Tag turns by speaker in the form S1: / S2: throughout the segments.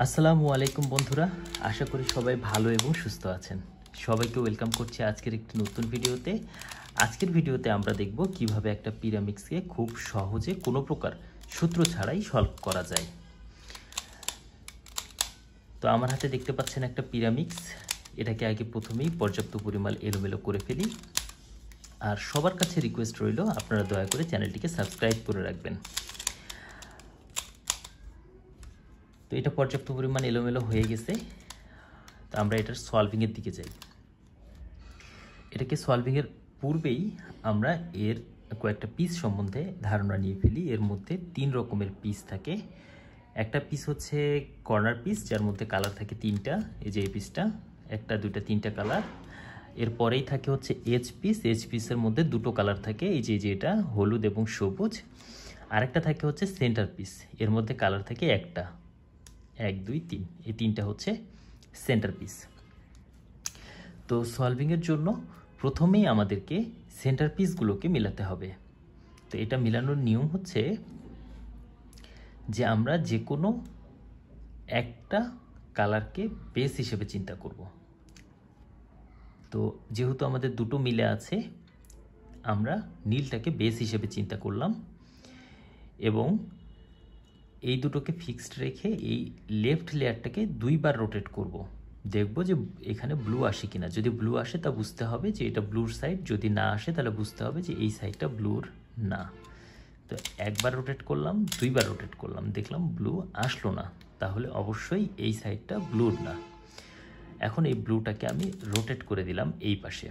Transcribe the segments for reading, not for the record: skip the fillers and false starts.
S1: আসসালামু আলাইকুম বন্ধুরা, আশা করি সবাই ভালো এবং সুস্থ আছেন। সবাইকে ওয়েলকাম করছি আজকের একটি নতুন ভিডিওতে। আজকের ভিডিওতে আমরা দেখব কিভাবে একটা পিরামিডকে খুব সহজে কোনো প্রকার সূত্র ছাড়াই সলভ করা যায়। তো আমার হাতে দেখতে পাচ্ছেন একটা পিরামিড। এটাকে আগে প্রথমেই পর্যাপ্ত পরিমাণ এলোমেলো করে ফেলি। আর সবার কাছে রিকোয়েস্ট রইল, আপনারা দয়া করে চ্যানেলটিকে সাবস্ক্রাইব করে রাখবেন। তো এটা পর্যাপ্ত পরিমাণ এলোমেলো হয়ে গেছে। তো আমরা এটার সলভিংয়ের দিকে যাই। এটাকে সলভিংয়ের পূর্বেই আমরা এর কয়েকটা পিস সম্বন্ধে ধারণা নিয়ে ফেলি। এর মধ্যে 3 রকমের পিস থাকে। একটা পিস হচ্ছে কর্নার পিস, যার মধ্যে কালার থাকে 3টা। এই যে এই পিসটা, 1টা 2টা 3টা কালার। এরপরেই থাকে হচ্ছে এজ পিস। এজ পিসের মধ্যে 2টো কালার থাকে, এই যে এটা হলুদ এবং সবুজ। আরেকটা থাকে হচ্ছে সেন্টার পিস, এর মধ্যে কালার থাকে 1টা, 1 2 3। এই 3টা হচ্ছে সেন্টার পিস। তো সলভিংয়ের জন্য প্রথমেই আমাদেরকে সেন্টার পিসগুলোকে মেলাতে হবে। তো এটা মেলানোর নিয়ম হচ্ছে যে আমরা যে কোনো একটা কালারকে বেস হিসেবে চিন্তা করব। তো যেহেতু আমাদের দুটো মিলে আছে, আমরা নীলটাকে বেস হিসেবে চিন্তা করলাম এবং এই দুটোকে ফিক্সড রেখে এই লেফট লেয়ারটাকে 2বার রোটেট করব। দেখব যে এখানে ব্লু আসে কিনা। যদি ব্লু আসে তা বুঝতে হবে যে এটা ব্লুর সাইড, যদি না আসে তাহলে বুঝতে হবে যে এই সাইডটা ব্লুর না। তো 1বার রোটেট করলাম, 2বার রোটেট করলাম, দেখলাম ব্লু আসলো না, তাহলে অবশ্যই এই সাইডটা ব্লুর না। এখন এই ব্লুটাকে আমি রোটেট করে দিলাম এই পাশে।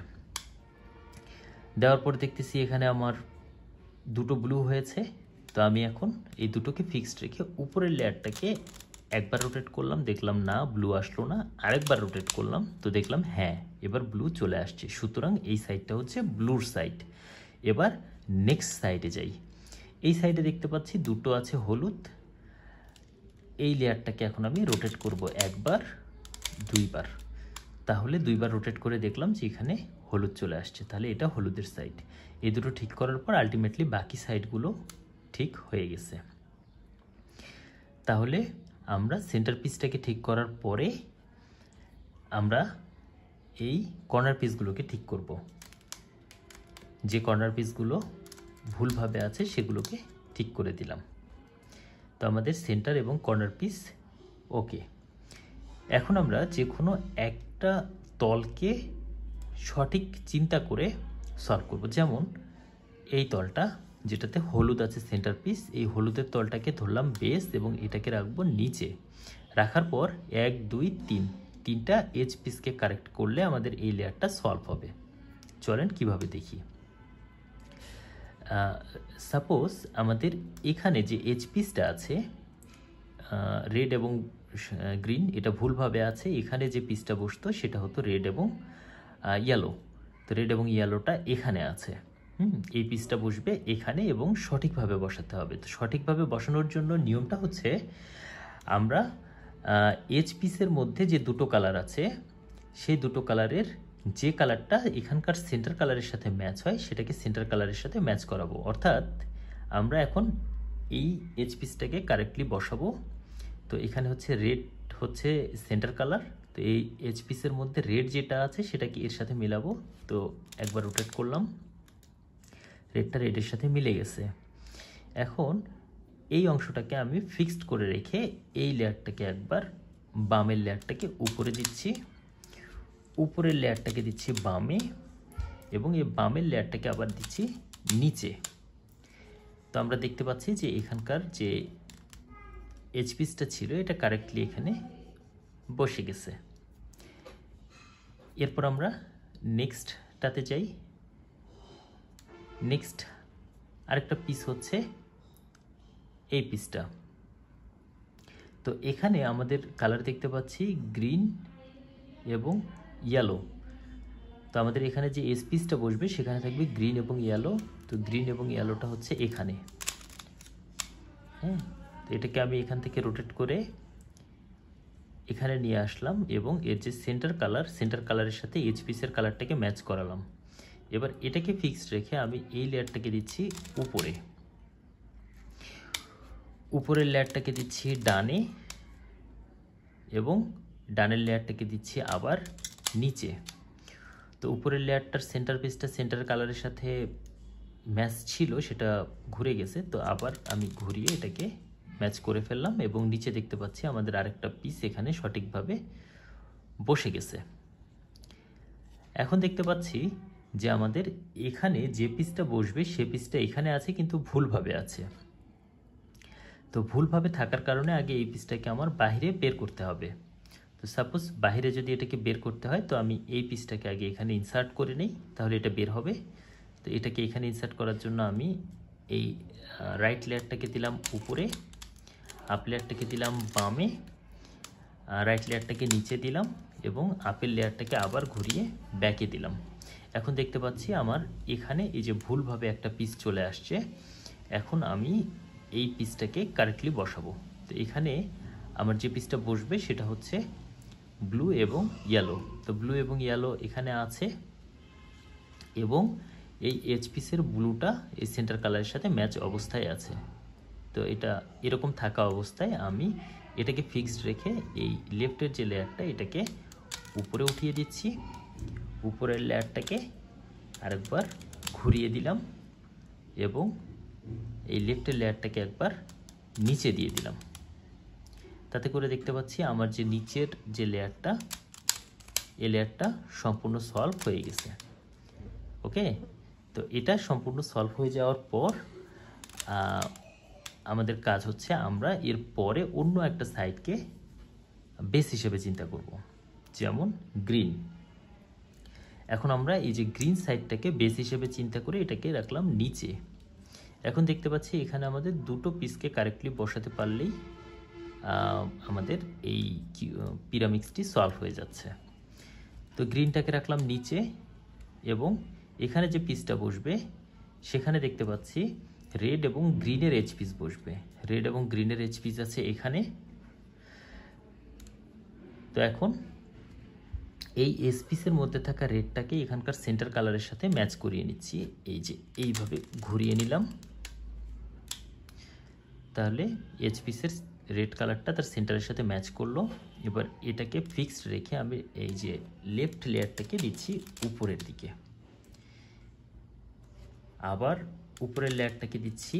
S1: দেওয়ার পর দেখতেছি এখানে আমার দুটো ব্লু হয়েছে। তো আমি এখন এই দুটোকে ফিক্সড রেখে উপরের লেয়ারটাকে 1বার রোটেট করলাম, দেখলাম না ব্লু আসলো না। আরেকবার রোটেট করলাম, তো দেখলাম হ্যাঁ এবার ব্লু চলে আসছে। সুতরাং এই সাইডটা হচ্ছে ব্লুর সাইড। এবার নেক্সট সাইডে যাই। এই সাইডে দেখতে পাচ্ছি দুটো আছে হলুদ। এই লেয়ারটাকে এখন আমি রোটেট করব 1বার 2বার। তাহলে 2বার রোটেট করে দেখলাম যে এখানে হলুদ চলে আসছে, তাহলে এটা হলুদের সাইড। এই দুটো ঠিক করার পর আলটিমেটলি বাকি সাইডগুলো ঠিক হয়ে গেছে। তাহলে আমরা সেন্টার পিসটাকে ঠিক করার পরে আমরা এই কর্নার পিসগুলোকে ঠিক করব। যে কর্নার পিসগুলো ভুলভাবে আছে সেগুলোকে ঠিক করে দিলাম। তো আমাদের সেন্টার এবং কর্নার পিস ওকে। এখন আমরা যে কোনো একটা তলকে সঠিক চিন্তা করে সলভ করব। যেমন এই তলটা যেটাতে হলুদ আছে সেন্টার পিস, এই হলুদের তলটাকে ধরলাম বেস এবং এটাকে রাখবো নিচে। রাখার পর 1 2 3 তিনটা এজ পিসকে কারেক্ট করলে আমাদের এই লেয়ারটা সলভ হবে। চলেন কিভাবে দেখি। সাপোজ আমাদের এখানে যে এজ পিসটা আছে রেড এবং গ্রিন, এটা ভুলভাবে আছে। এখানে যে পিসটা বসতো সেটা হতো রেড এবং ইয়েলো। তো রেড এবং ইয়েলোটা এখানে আছে। এই পিসটা বসবে এখানে এবং সঠিকভাবে বসাতে হবে। তো সঠিকভাবে বসানোর জন্য নিয়মটা হচ্ছে আমরা এজ পিসের মধ্যে যে দুটো কালার আছে সেই দুটো কালারের যে কালারটা এখানকার সেন্টার কালারের সাথে ম্যাচ হয় সেটাকে সেন্টার কালারের সাথে ম্যাচ করাবো। অর্থাৎ আমরা এখন এই এজ পিসটাকে কারেক্টলি বসাবো। তো এখানে হচ্ছে রেড হচ্ছে সেন্টার কালার। তো এই এজ পিসের মধ্যে রেড যেটা আছে সেটাকে এর সাথে মেলাবো। তো 1বার রোটেট করলাম, রেডটা রেডের সাথে মিলে গেছে। এখন এই অংশটাকে আমি ফিক্সড করে রেখে এই লেয়ারটাকে একবার বামের লেয়ারটাকে উপরে দিচ্ছি, উপরের লেয়ারটাকে দিচ্ছি বামে এবং এই বামের লেয়ারটাকে আবার দিচ্ছি নিচে। তো আমরা দেখতে পাচ্ছি যে এখানকার যে এজ পিসটা ছিল এটা কারেক্টলি এখানে বসে গেছে। এরপর আমরা নেক্সটটাতে যাই। নেক্সট আরেকটা পিস হচ্ছে এই পিসটা। তো এখানে আমাদের কালার দেখতে পাচ্ছি গ্রিন এবং ইয়েলো। তো আমাদের এখানে যে এজ পিসটা বসবে সেখানে থাকবে গ্রিন এবং ইয়েলো। তো গ্রিন এবং ইয়েলোটা হচ্ছে এখানে। হ্যাঁ, তো এটাকে আমি এখান থেকে রোটেট করে এখানে নিয়ে আসলাম এবং এর যে সেন্টার কালারের সাথে এজ পিসের কালারটাকে ম্যাচ করালাম। এবার এটাকে ফিক্সড রেখে আমি এই লেয়ারটাকে দিচ্ছি উপরে, উপরের লেয়ারটাকে দিচ্ছি ডানে এবং ডানের লেয়ারটাকে দিচ্ছি আবার নিচে। তো উপরের লেয়ারটার সেন্টার পিসটা সেন্টার কালারের সাথে ম্যাচ ছিল, সেটা ঘুরে গেছে, তো আবার আমি ঘুরিয়ে এটাকে ম্যাচ করে ফেললাম এবং নিচে দেখতে পাচ্ছি আমাদের আরেকটা পিস এখানে সঠিকভাবে বসে গেছে। এখন দেখতে পাচ্ছি যে আমাদের এখানে যে পিসটা বসবে সে পিসটা এখানে আছে কিন্তু ভুলভাবে আছে। তো ভুলভাবে থাকার কারণে আগে এই পিসটাকে আমার বাইরে বের করতে হবে। তো সাপোজ বাইরে যদি এটাকে বের করতে হয় তো আমি এই পিসটাকে আগে এখানে ইনসার্ট করে নেই, তাহলে এটা বের হবে। তো এটাকে এখানে ইনসার্ট করার জন্য আমি এই রাইট লেয়ারটাকে দিলাম উপরে, আপ লেয়ারটাকে দিলাম বামে, রাইট লেয়ারটাকে নিচে দিলাম এবং আপের লেয়ারটাকে আবার ঘুরিয়ে ব্যাকে দিলাম। এখন দেখতে পাচ্ছি আমার এখানে এই যে ভুলভাবে একটা পিস চলে আসছে। এখন আমি এই পিসটাকে কারেক্টলি বসাবো। তো এখানে আমার যে পিসটা বসবে সেটা হচ্ছে ব্লু এবং ইয়েলো। তো ব্লু এবং ইয়েলো এখানে আছে এবং এই এজ পিসের ব্লুটা এই সেন্টার কালারের সাথে ম্যাচ অবস্থায় আছে। তো এটা এরকম থাকা অবস্থায় আমি এটাকে ফিক্সড রেখে এই লেফটের যে লেয়ারটা এটাকে উপরে উঠিয়ে দিচ্ছি, উপরের লেয়ারটাকে আরেকবার ঘুরিয়ে দিলাম এবং এই লেফটের লেয়ারটাকে একবার নিচে দিয়ে দিলাম। তাতে করে দেখতে পাচ্ছি আমার যে নিচের যে লেয়ারটা এই লেয়ারটা সম্পূর্ণ সলভ হয়ে গেছে। ওকে, তো এটা সম্পূর্ণ সলভ হয়ে যাওয়ার পর আমাদের কাজ হচ্ছে আমরা এর পরে অন্য একটা সাইডকে বেস হিসেবে চিন্তা করব, যেমন গ্রিন। এখন আমরা এই যে গ্রিন সাইডটাকে বেস হিসেবে চিন্তা করে এটাকে রাখলাম নিচে। এখন দেখতে পাচ্ছি এখানে আমাদের দুটো পিসকে কারেক্টলি বসাতে পারলেই আমাদের এই পিরামিডসটি সলভ হয়ে যাচ্ছে। তো গ্রিনটাকে রাখলাম নিচে এবং এখানে যে পিসটা বসবে সেখানে দেখতে পাচ্ছি রেড এবং গ্রিনের এজ পিস বসবে। রেড এবং গ্রিনের এজ পিস আছে এখানে। তো এখন এই এজ পিসের মধ্যে থাকা রেডটাকে এখানকার সেন্টার কালারের সাথে ম্যাচ করিয়ে নিচ্ছি। এই যে এইভাবে ঘুরিয়ে নিলাম, তাহলে এজ পিসের রেড কালারটা তার সেন্টারের সাথে ম্যাচ করলো। এবার এটাকে ফিক্সড রেখে আমি এই যে লেফট লেয়ারটাকে দিচ্ছি উপরের দিকে, আবার উপরের লেয়ারটাকে দিচ্ছি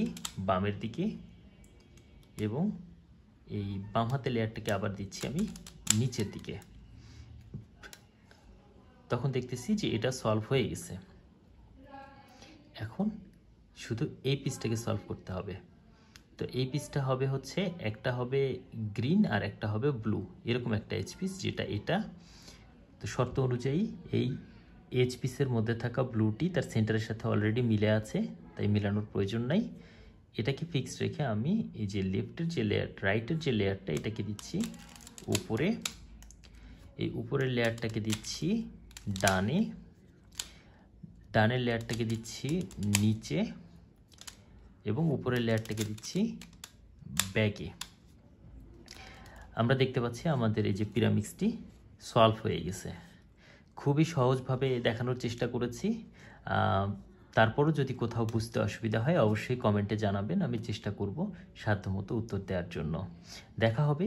S1: বামের দিকে এবং এই বাম হাতে লেয়ারটাকে আবার দিচ্ছি আমি নিচের দিকে। তখন দেখতেছি যে এটা সলভ হয়ে গেছে। এখন শুধু এই পিসটাকে সলভ করতে হবে। তো এই পিসটা হবে হচ্ছে একটা হবে গ্রিন আর একটা হবে ব্লু, এরকম একটা এজ পিস যেটা এটা। তো শর্ত অনুযায়ী এই এজ পিসের মধ্যে থাকা ব্লুটি তার সেন্টারের সাথে অলরেডি মিলে আছে, তাই মিলানোর প্রয়োজন নাই। এটাকে ফিক্সড রেখে আমি এই যে লেফটের যে লেয়ার রাইটের যে লেয়ারটা এটাকে দিচ্ছি উপরে, এই উপরের লেয়ারটাকে দিচ্ছি ডানে, ডানের লেয়ারটাকে দিচ্ছি নিচে এবং উপরের লেয়ারটাকে দিচ্ছি ব্যাকে। আমরা দেখতে পাচ্ছি আমাদের এই যে পিরামিডসটি সলভ হয়ে গেছে। খুবই সহজভাবে দেখানোর চেষ্টা করেছি। তারপরও যদি কোথাও বুঝতে অসুবিধা হয় অবশ্যই কমেন্টে জানাবেন, আমি চেষ্টা করব সাধ্যমতো উত্তর দেওয়ার জন্য। দেখা হবে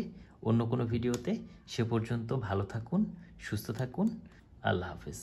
S1: অন্য কোনো ভিডিওতে। সে পর্যন্ত ভালো থাকুন, সুস্থ থাকুন। আল্লাহ হাফেজ।